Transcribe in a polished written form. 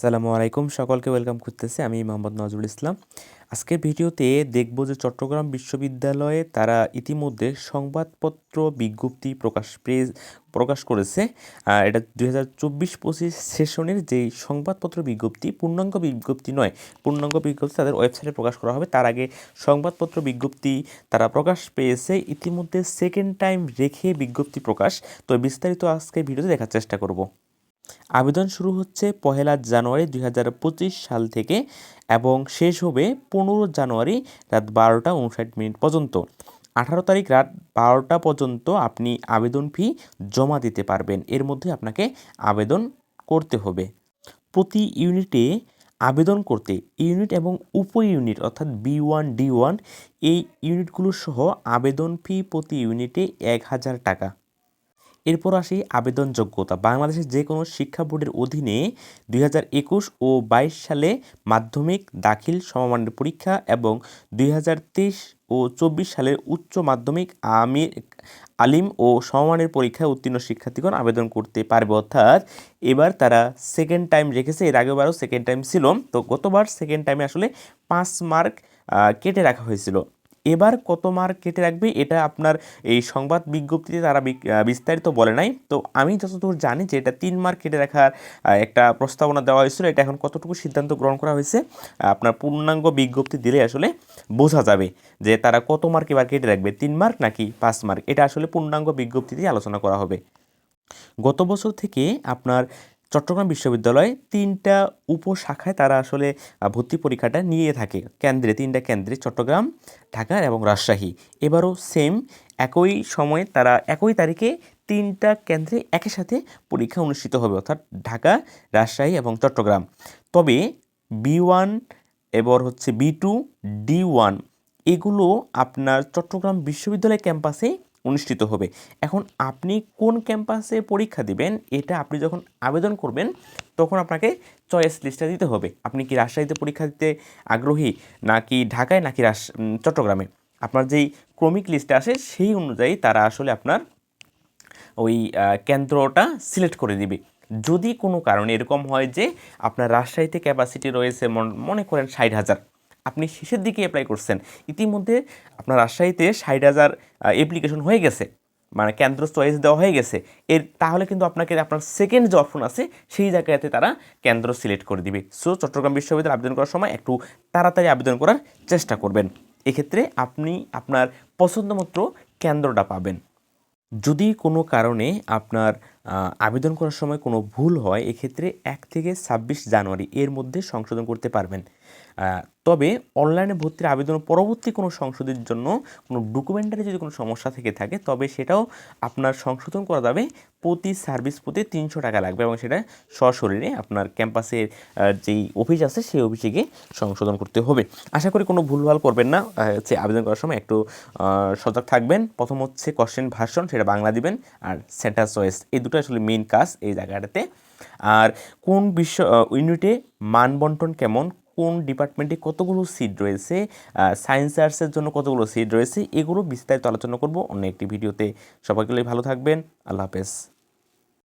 আসসালামু আলাইকুম, সকলকে ওয়েলকাম করতেছি। আমি মোহাম্মদ নজরুল ইসলাম। আজকের ভিডিওতে দেখব যে চট্টগ্রাম বিশ্ববিদ্যালয়ে তারা ইতিমধ্যে সংবাদপত্র বিজ্ঞপ্তি প্রকাশ করেছে। এটা 2024-25 সেশনের যেই সংবাদপত্র বিজ্ঞপ্তি, পূর্ণাঙ্গ বিজ্ঞপ্তি নয়, পূর্ণাঙ্গ বিজ্ঞপ্তি তাদের ওয়েবসাইটে প্রকাশ করা হবে। তার আগে সংবাদপত্র বিজ্ঞপ্তি তারা প্রকাশ পেয়েছে। ইতিমধ্যে সেকেন্ড টাইম রেখে বিজ্ঞপ্তি প্রকাশ। তো বিস্তারিত আজকে ভিডিওতে দেখার চেষ্টা করব। আবেদন শুরু হচ্ছে 1 জানুয়ারি 2025 সাল থেকে এবং শেষ হবে 15 জানুয়ারি রাত 12টা 59 পর্যন্ত। 18 তারিখ রাত 12টা পর্যন্ত আপনি আবেদন ফি জমা দিতে পারবেন। এর মধ্যে আপনাকে আবেদন করতে হবে। প্রতি ইউনিটে আবেদন করতে ইউনিট এবং উপ ইউনিট অর্থাৎ B1 D1 এই ইউনিটগুলো সহ আবেদন ফি প্রতি ইউনিটে 1000 টাকা। এরপর আসি আবেদন যোগ্যতা। বাংলাদেশের যে কোনো শিক্ষা বোর্ডের অধীনে 2021 ও 22 সালে মাধ্যমিক দাখিল সমমানের পরীক্ষা এবং 2023 ও 24 সালের উচ্চ মাধ্যমিক আলিম ও সমমানের পরীক্ষায় উত্তীর্ণ শিক্ষার্থীগণ আবেদন করতে পারবে। অর্থাৎ এবার তারা সেকেন্ড টাইম রেখেছে, এর আগেবারও সেকেন্ড টাইম ছিল। তো গতবার সেকেন্ড টাইমে আসলে 5 মার্ক কেটে রাখা হয়েছিল। এবার কত মার্ক কেটে রাখবে এটা আপনার এই সংবাদ বিজ্ঞপ্তিতে তারা বিস্তারিত বলে নাই। তো আমি যতদূর জানি যে এটা 3 মার্ক কেটে রাখার একটা প্রস্তাবনা দেওয়া হয়েছিল। এটা এখন কতটুকু সিদ্ধান্ত গ্রহণ করা হয়েছে আপনার পূর্ণাঙ্গ বিজ্ঞপ্তি দিলে আসলে বোঝা যাবে যে তারা কত মার্ক এবার কেটে রাখবে, 3 মার্ক নাকি 5 মার্ক। এটা আসলে পূর্ণাঙ্গ বিজ্ঞপ্তিতে আলোচনা করা হবে। গত বছর থেকে আপনার চট্টগ্রাম বিশ্ববিদ্যালয়ে 3টা উপশাখায় তারা আসলে ভর্তি পরীক্ষাটা নিয়ে থাকে। 3টা কেন্দ্রে, চট্টগ্রাম, ঢাকা এবং রাজশাহী। এবারও সেম একই সময়ে তারা একই তারিখে 3টা কেন্দ্রে একই সাথে পরীক্ষা অনুষ্ঠিত হবে, অর্থাৎ ঢাকা, রাজশাহী এবং চট্টগ্রাম। তবে B1 এবার হচ্ছে B2 D1 এগুলো আপনার চট্টগ্রাম বিশ্ববিদ্যালয় ক্যাম্পাসে অনুষ্ঠিত হবে। এখন আপনি কোন ক্যাম্পাসে পরীক্ষা দিবেন এটা আপনি যখন আবেদন করবেন তখন আপনাকে চয়েস লিস্টটা দিতে হবে। আপনি কি রাজশাহীতে পরীক্ষা দিতে আগ্রহী, নাকি ঢাকায়, নাকি চট্টগ্রামে। আপনার যেই ক্রমিক লিস্টে আসে সেই অনুযায়ী তারা আসলে আপনার ওই কেন্দ্রটা সিলেক্ট করে দিবে। যদি কোনো কারণে এরকম হয় যে আপনার রাজশাহীতে ক্যাপাসিটি রয়েছে মনে করেন 60,000, আপনি শেষের দিকে অ্যাপ্লাই করছেন, ইতিমধ্যে আপনার রাজশাহীতে 60,000 অ্যাপ্লিকেশন হয়ে গেছে, মানে কেন্দ্র চয়েস দেওয়া হয়ে গেছে, তাহলে কিন্তু আপনাকে আপনার সেকেন্ড যে অপশন আছে সেই জায়গাতে তারা কেন্দ্র সিলেক্ট করে দিবে। সো চট্টগ্রাম বিশ্ববিদ্যালয়ে আবেদন করার সময় একটু তাড়াতাড়ি আবেদন করার চেষ্টা করবেন। এক্ষেত্রে আপনি আপনার পছন্দমতো কেন্দ্রটা পাবেন। যদি কোনো কারণে আপনার আবেদন করার সময় কোনো ভুল হয়, এক্ষেত্রে 1 থেকে 26 জানুয়ারি এর মধ্যে সংশোধন করতে পারবেন। তবে অনলাইনে ভর্তির আবেদন পরবর্তী কোনো সংশোধনের জন্য কোনো ডকুমেন্টারি যদি কোনো সমস্যা থেকে থাকে তবে সেটাও আপনার সংশোধন করা যাবে। প্রতি সার্ভিস প্রতি 300 টাকা লাগবে এবং সেটা সশরীরে আপনার ক্যাম্পাসের যেই অফিস আছে সেই অফিসে গিয়ে সংশোধন করতে হবে। আশা করি কোনো ভুলভাল করবেন না। আবেদন করার সময় একটু সজাগ থাকবেন। প্রথম হচ্ছে কোশ্চেন ভার্সন, সেটা বাংলা দিবেন, আর সেন্টার চয়েস, এই দুটো আসলে মেইন কাজ এই জায়গাটাতে। আর কোন ইউনিটে মান বন্টন কেমন, কোন ডিপার্টমেন্টে কতগুলো সিট রয়েছে, সায়েন্স আর্টসের জন্য কতগুলো সিট রয়েছে, এগুলো বিস্তারিত আলোচনা করব অন্য একটি ভিডিওতে। সবাইকে ভালো থাকবেন। আল্লাহ হাফেজ।